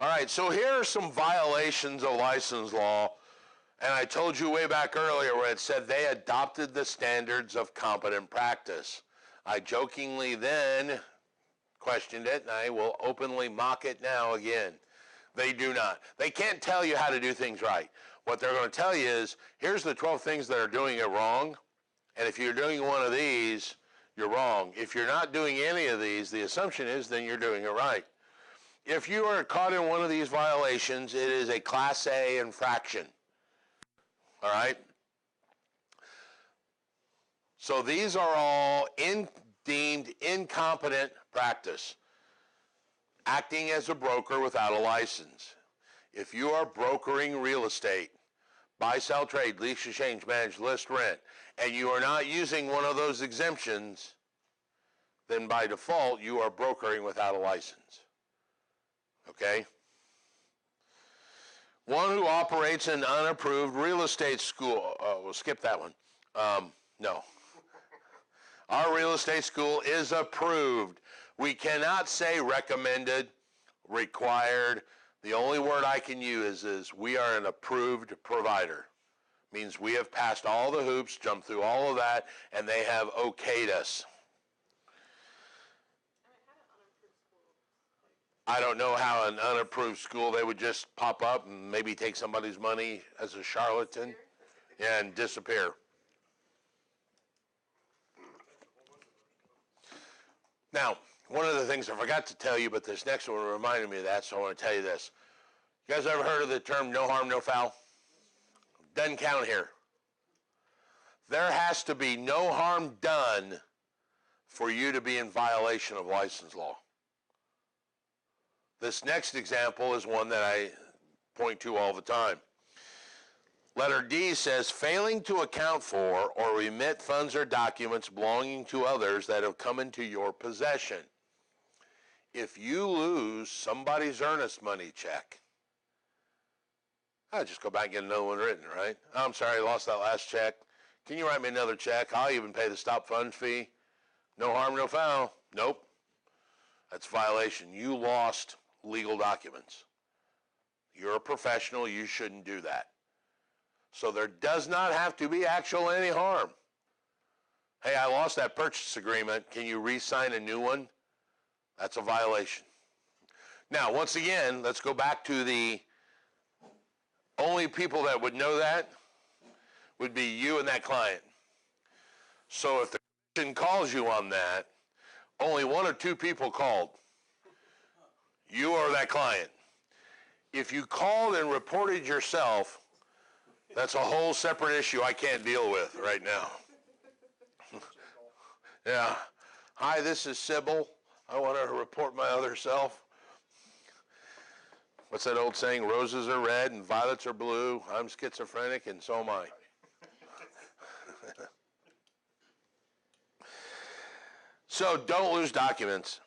All right, so here are some violations of license law. And I told you way back earlier where it said they adopted the standards of competent practice. I jokingly then questioned it, and I will openly mock it now again. They do not. They can't tell you how to do things right. What they're going to tell you is, here's the 12 things that are doing it wrong, and if you're doing one of these, you're wrong. If you're not doing any of these, the assumption is then you're doing it right. If you are caught in one of these violations, it is a Class A infraction. All right? So these are all deemed incompetent practice. Acting as a broker without a license. If you are brokering real estate, buy, sell, trade, lease, exchange, manage, list, rent, and you are not using one of those exemptions, then by default you are brokering without a license. Okay? One who operates an unapproved real estate school. We'll skip that one. No. Our real estate school is approved. We cannot say recommended, required. The only word I can use is we are an approved provider. Means we have passed all the hoops, jumped through all of that, and they have okayed us. I don't know how an unapproved school, they would just pop up and maybe take somebody's money as a charlatan and disappear. Now, one of the things I forgot to tell you, but this next one reminded me of that, so I want to tell you this. You guys ever heard of the term no harm, no foul? Doesn't count here. There has to be no harm done for you to be in violation of license law. This next example is one that I point to all the time. Letter D says, failing to account for or remit funds or documents belonging to others that have come into your possession. If you lose somebody's earnest money check, I'll just go back and get another one written, right? I'm sorry, I lost that last check. Can you write me another check? I'll even pay the stop funds fee. No harm, no foul. Nope. That's a violation. You lost legal documents. You're a professional. You shouldn't do that. So there does not have to be actual any harm. Hey, I lost that purchase agreement. Can you re-sign a new one? That's a violation. Now, once again, let's go back to the only people that would know that would be you and that client. So if the commission calls you on that, only one or two people called. You or that client. If you called and reported yourself, that's a whole separate issue I can't deal with right now. Yeah. Hi, this is Sybil. I want to report my other self. What's that old saying? Roses are red and violets are blue. I'm schizophrenic and so am I. So don't lose documents.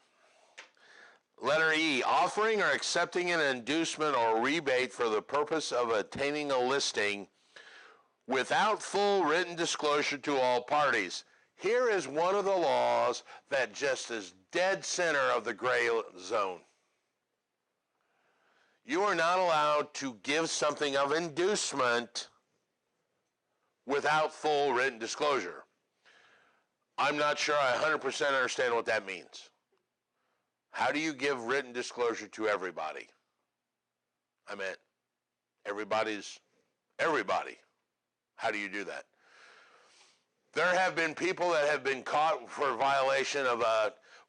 Letter E, offering or accepting an inducement or rebate for the purpose of attaining a listing without full written disclosure to all parties. Here is one of the laws that just is dead center of the gray zone. You are not allowed to give something of inducement without full written disclosure. I'm not sure I 100% understand what that means. How do you give written disclosure to everybody? I meant everybody. How do you do that? There have been people that have been caught for violation of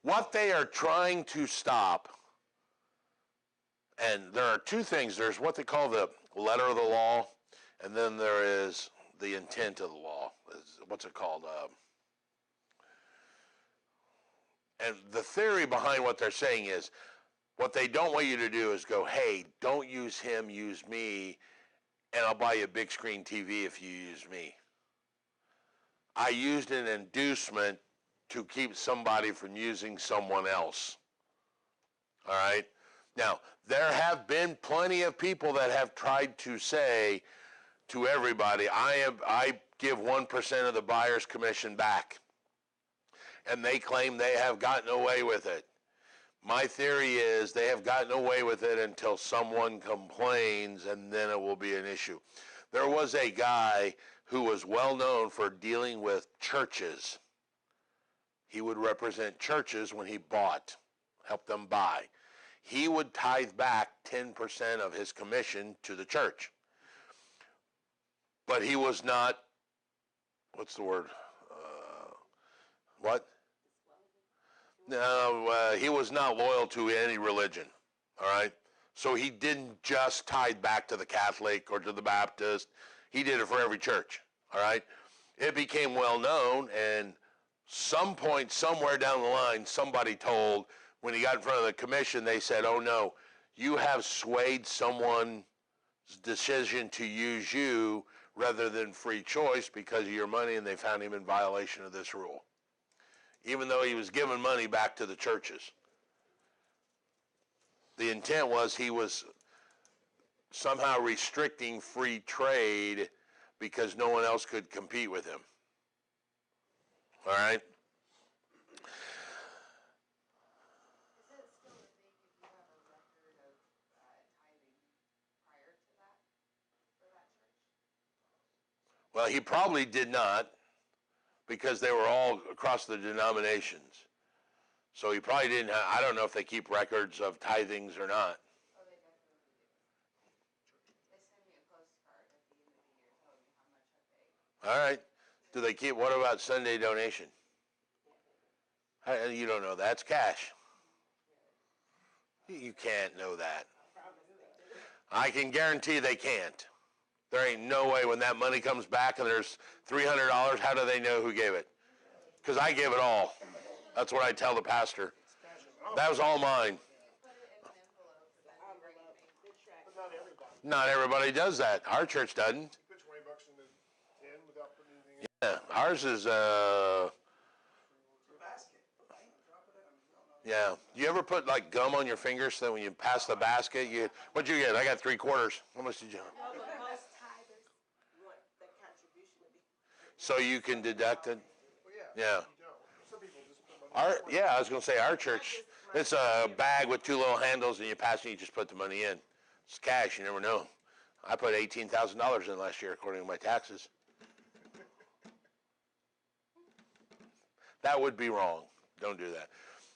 what they are trying to stop. And there are two things. There's what they call the letter of the law, and then there is the intent of the law. What's it called? And the theory behind what they're saying is, what they don't want you to do is go, hey, don't use him, use me, and I'll buy you a big screen TV if you use me. I used an inducement to keep somebody from using someone else. All right? Now, there have been plenty of people that have tried to say to everybody, I give 1% of the buyer's commission back. And they claim they have gotten away with it. My theory is they have gotten away with it until someone complains, and then it will be an issue. There was a guy who was well known for dealing with churches. He would represent churches when he bought, help them buy. He would tithe back 10% of his commission to the church. But he was not, what's the word? What? No, he was not loyal to any religion, all right? So he didn't just tithe back to the Catholic or to the Baptist. He did it for every church, all right? It became well known, and some point, somewhere down the line, somebody told, when he got in front of the commission, they said, oh no, you have swayed someone's decision to use you rather than free choice because of your money, and they found him in violation of this rule, even though he was giving money back to the churches. The intent was he was somehow restricting free trade because no one else could compete with him. All right? Is it still a thing if you have a record of tithing prior to that for that church? Well, he probably did not because they were all across the denominations. So he probably didn't have, I don't know if they keep records of tithings or not. Oh, they definitely do. They send me a postcard at the end of the year telling me how much I paid. All right. Do they keep, what about Sunday donation? You don't know that. It's cash. You can't know that. I can guarantee they can't. There ain't no way when that money comes back and there's $300, how do they know who gave it? Because I gave it all. That's what I tell the pastor. That was all mine. Not everybody does that. Our church doesn't. You put $20 in the tin without putting anything in. Yeah, ours is, yeah. You ever put like gum on your fingers so that when you pass the basket, what'd you get? I got 3/4. How much did you? No, but most tithers want the contribution to be. So you can deduct it? Well, yeah. Yeah. You don't. Some people just put money in. Yeah, I was going to say our church, it's a bag with 2 little handles and you pass it, you just put the money in. It's cash, you never know. I put $18,000 in last year according to my taxes. That would be wrong. Don't do that.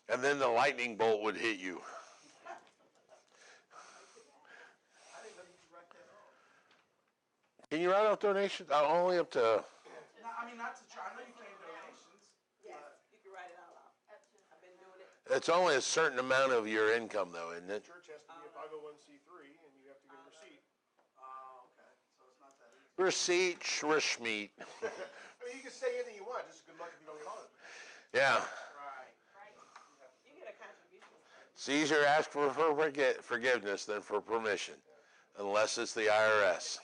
And then the lightning bolt would hit you. I didn't know you could write that off. Can you write off donations? Only up to, No, I mean, not to try. I know you claim donations. Yes, you can write it all off. I've been doing it. it's only a certain amount of your income though, isn't it? Church has to be a 501c3 and you have to get a receipt. Oh, okay. So it's not that easy. Receipt, schmeat. I mean, you can say anything you want. Just good luck if you don't get audited. Yeah. Right. You get a contribution. It's easier to ask for forgiveness than for permission, unless it's the IRS.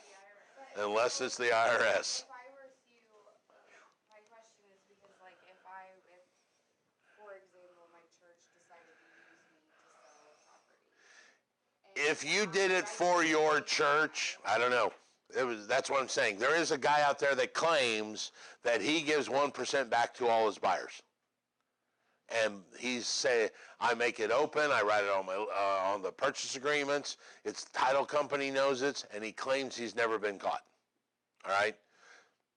Unless it's the IRS. If I were to, my question is because like if for example, my church decided to use me to sell a property. If you did it for your church, I don't know. That's what I'm saying. There is a guy out there that claims that he gives 1% back to all his buyers. And he's saying, I make it open, I write it on on the purchase agreements, its title company knows it, and he claims he's never been caught. All right?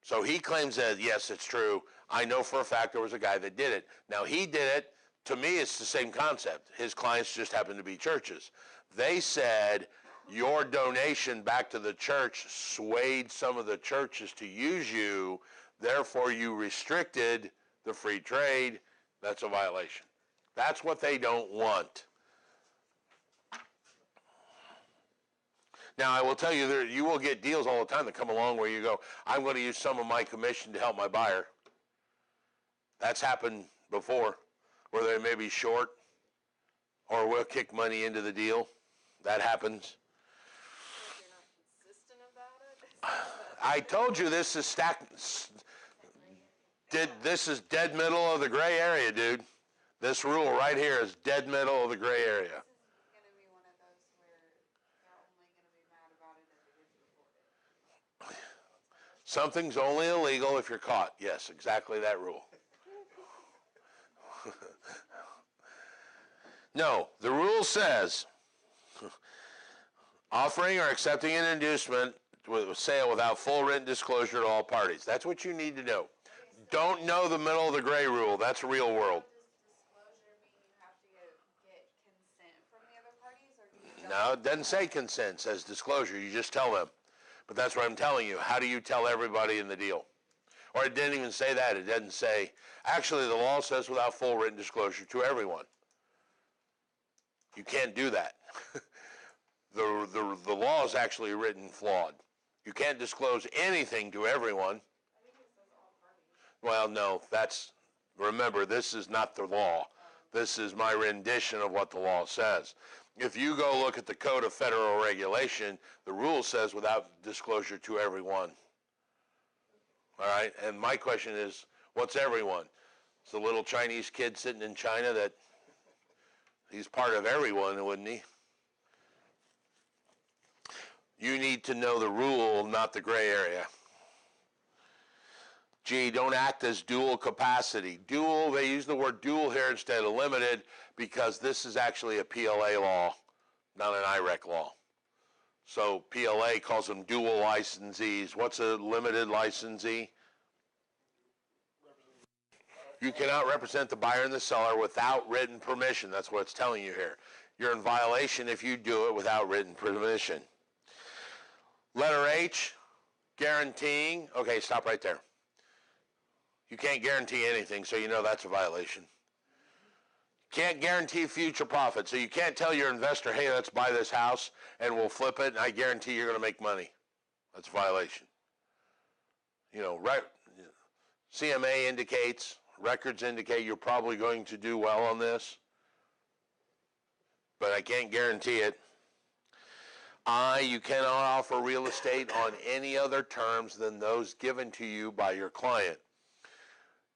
So he claims that, yes, it's true. I know for a fact there was a guy that did it. Now, he did it. To me, it's the same concept. His clients just happen to be churches. They said, your donation back to the church swayed some of the churches to use you, therefore you restricted the free trade. That's a violation. That's what they don't want. Now, I will tell you, you will get deals all the time that come along where you go, I'm going to use some of my commission to help my buyer. That's happened before, where they may be short, or we'll kick money into the deal. That happens. If you're not consistent about it. I told you this is this is dead middle of the gray area, dude. This rule right here is dead middle of the gray area. This is going to be one of those where they're only going to be mad about it if it gets reported. Something's only illegal if you're caught. Yes, exactly that rule. No, the rule says offering or accepting an inducement with sale without full written disclosure to all parties. That's what you need to know. Don't know the middle of the gray rule. That's real world. Does disclosure mean you have to get consent from the other parties, or do you No, it doesn't say consent. It says disclosure. You just tell them. But that's what I'm telling you. How do you tell everybody in the deal? Or it didn't even say that. It doesn't say, actually the law says without full written disclosure to everyone. You can't do that. The law is actually written flawed. You can't disclose anything to everyone. Well, no, remember, this is not the law. This is my rendition of what the law says. If you go look at the Code of Federal Regulation, the rule says without disclosure to everyone. All right, and my question is, what's everyone? It's the little Chinese kid sitting in China that he's part of everyone, wouldn't he? You need to know the rule, not the gray area. G, don't act as dual capacity. Dual, they use the word dual here instead of limited because this is actually a PLA law, not an IREC law. So PLA calls them dual licensees. What's a limited licensee? You cannot represent the buyer and the seller without written permission. That's what it's telling you here. You're in violation if you do it without written permission. Letter H, guaranteeing. Okay, stop right there. You can't guarantee anything, so you know that's a violation. Can't guarantee future profit, so you can't tell your investor, hey, let's buy this house and we'll flip it and I guarantee you're going to make money. That's a violation. You know, right? CMA indicates, records indicate you're probably going to do well on this, but I can't guarantee it. You cannot offer real estate on any other terms than those given to you by your client.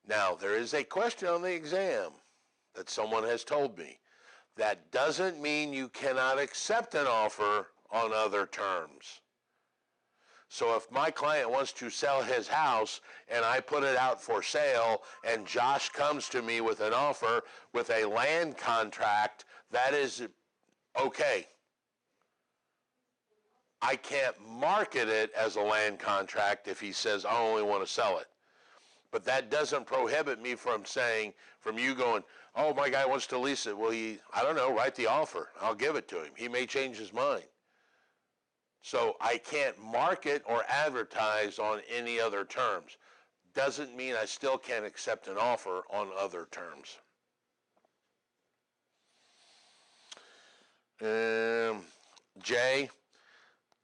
Now, there is a question on the exam that someone has told me. That doesn't mean you cannot accept an offer on other terms. So if my client wants to sell his house and I put it out for sale and Josh comes to me with an offer with a land contract, that is okay. I can't market it as a land contract if he says, I only want to sell it. But that doesn't prohibit me from saying, from you going, oh, my guy wants to lease it. Well, I don't know, write the offer. I'll give it to him. He may change his mind. So I can't market or advertise on any other terms. Doesn't mean I still can't accept an offer on other terms. J,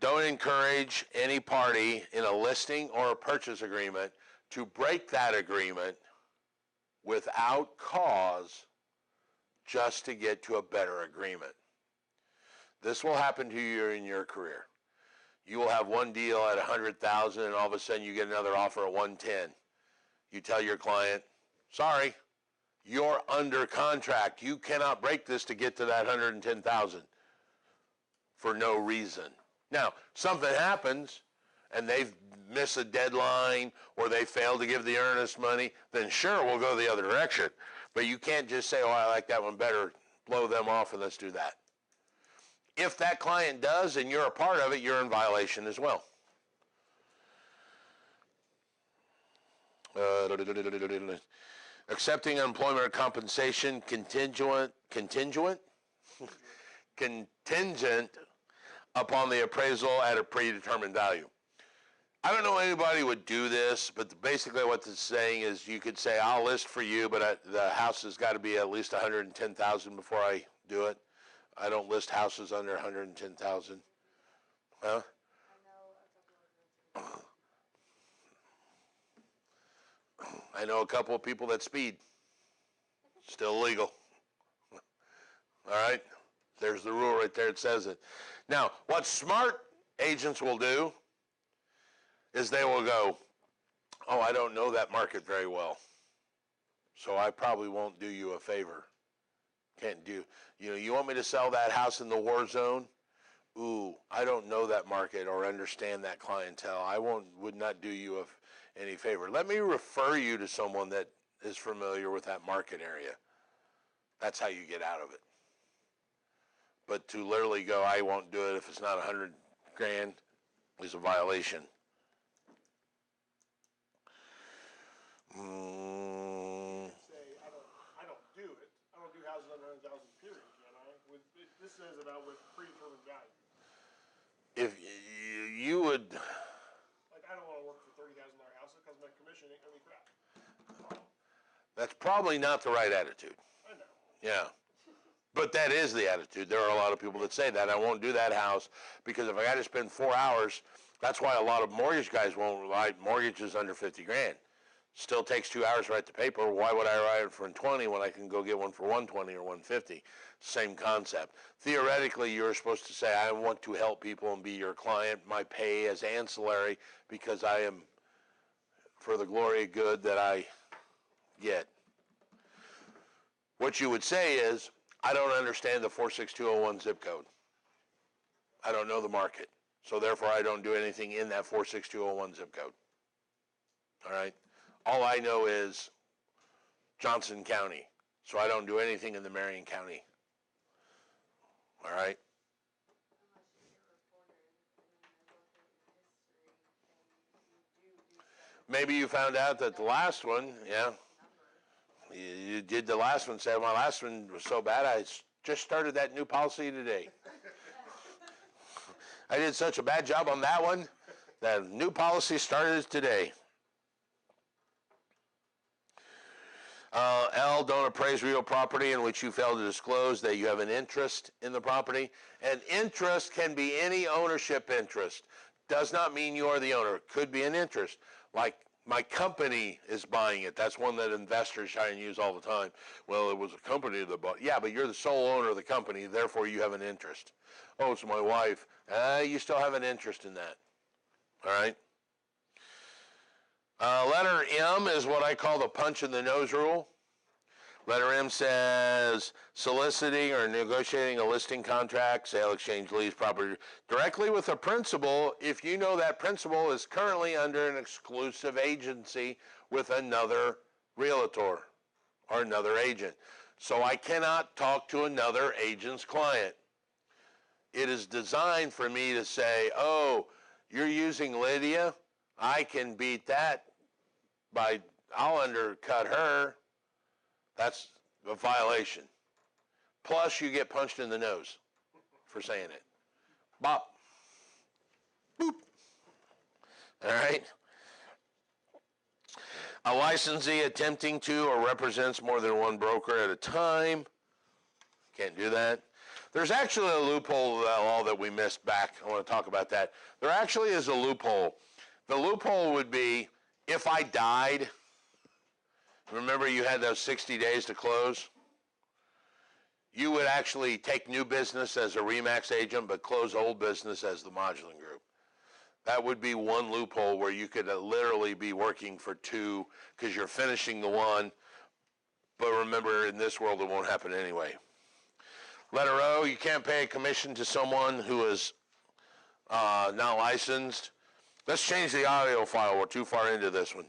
don't encourage any party in a listing or a purchase agreement to break that agreement without cause just to get to a better agreement. This will happen to you in your career. You will have one deal at $100,000 and all of a sudden you get another offer at $110,000. You tell your client, sorry, you're under contract. You cannot break this to get to that $110,000 for no reason. Now, something happens and they've missed a deadline or they fail to give the earnest money, then sure, we'll go the other direction. But you can't just say, oh, I like that one better, blow them off and let's do that. If that client does and you're a part of it, you're in violation as well. Accepting unemployment compensation contingent upon the appraisal at a predetermined value. I don't know anybody would do this, but basically what this is saying is you could say, I'll list for you, but the house has got to be at least $110,000 before I do it. I don't list houses under $110,000. Huh? I know a couple of people that speed. Still legal. All right? There's the rule right there. It says it. Now, what smart agents will do is they will go, oh, I don't know that market very well, so I probably won't do you a favor. Can't do, you want me to sell that house in the war zone? Ooh, I don't know that market or understand that clientele. I would not do you any favor. Let me refer you to someone that is familiar with that market area. That's how you get out of it. But to literally go, I won't do it if it's not 100 grand is a violation. Say, I don't do it. I don't do houses under 100,000 period, can I? This says about with predetermined value. If you would, Like, I don't want to work for $30,000 house because my commission ain't gonna be crap. that's probably not the right attitude. I know. Yeah. But that is the attitude. There are a lot of people that say that. I won't do that house because if I got to spend 4 hours, that's why a lot of mortgage guys won't write mortgages under 50 grand. Still takes 2 hours to write the paper. Why would I write it for 20 when I can go get one for 120 or 150? Same concept. Theoretically, you're supposed to say, I want to help people and be your client. My pay is ancillary because I am for the glory of good that I get. What you would say is, I don't understand the 46201 zip code. I don't know the market. So therefore, I don't do anything in that 46201 zip code. All right? All I know is Johnson County. So I don't do anything in the Marion County. All right? Unless you get reported and then they look at your history and you do stuff. Maybe you found out that the last one, yeah, you did the last one, said my last one was so bad, I just started that new policy today. I did such a bad job on that one, that new policy started today. L, don't appraise real property in which you fail to disclose that you have an interest in the property. And interest can be any ownership interest. Does not mean you are the owner. Could be an interest. Like my company is buying it. That's one that investors try and use all the time. Well, it was a company that bought. Yeah, but you're the sole owner of the company. Therefore, you have an interest. Oh, it's my wife. You still have an interest in that. All right. Letter M is what I call the punch in the nose rule. Letter M says soliciting or negotiating a listing contract, sale, exchange, lease, property directly with a principal if you know that principal is currently under an exclusive agency with another realtor or another agent. So I cannot talk to another agent's client. It is designed for me to say, oh, you're using Lydia? I can beat that I'll undercut her. That's a violation. Plus, you get punched in the nose for saying it. Bop. Boop. All right? A licensee attempting to or represents more than one broker at a time. Can't do that. There's actually a loophole to that law that we missed back. I want to talk about that. There actually is a loophole. The loophole would be if I died. Remember you had those 60 days to close? You would actually take new business as a RE/MAX agent, but close old business as the Modulin Group. That would be one loophole where you could literally be working for two because you're finishing the one. But remember, in this world, it won't happen anyway. Letter O, you can't pay a commission to someone who is not licensed. Let's change the audio file. We're too far into this one.